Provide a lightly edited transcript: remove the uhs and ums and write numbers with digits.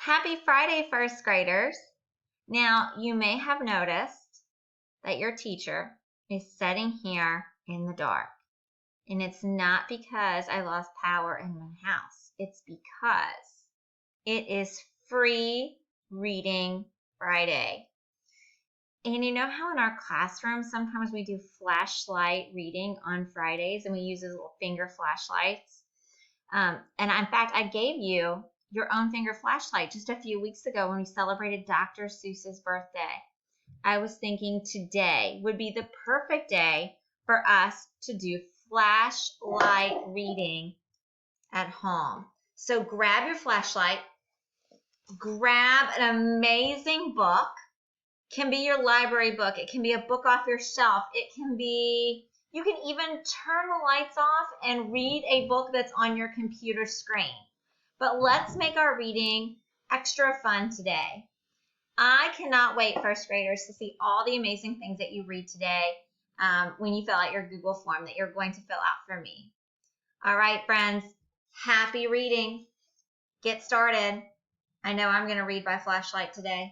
Happy Friday, first graders. Now, you may have noticed that your teacher is sitting here in the dark. And it's not because I lost power in my house. It's because it is Free Reading Friday. And you know how in our classroom, sometimes we do flashlight reading on Fridays and we use those little finger flashlights? And in fact, I gave you your own finger flashlight just a few weeks ago when we celebrated Dr. Seuss's birthday. I was thinking today would be the perfect day for us to do flashlight reading at home. So grab your flashlight, grab an amazing book. It can be your library book. It can be a book off your shelf. It can be, you can even turn the lights off and read a book that's on your computer screen. But let's make our reading extra fun today. I cannot wait, first graders, to see all the amazing things that you read today when you fill out your Google form that you're going to fill out for me. All right, friends, happy reading. Get started. I know I'm going to read by flashlight today.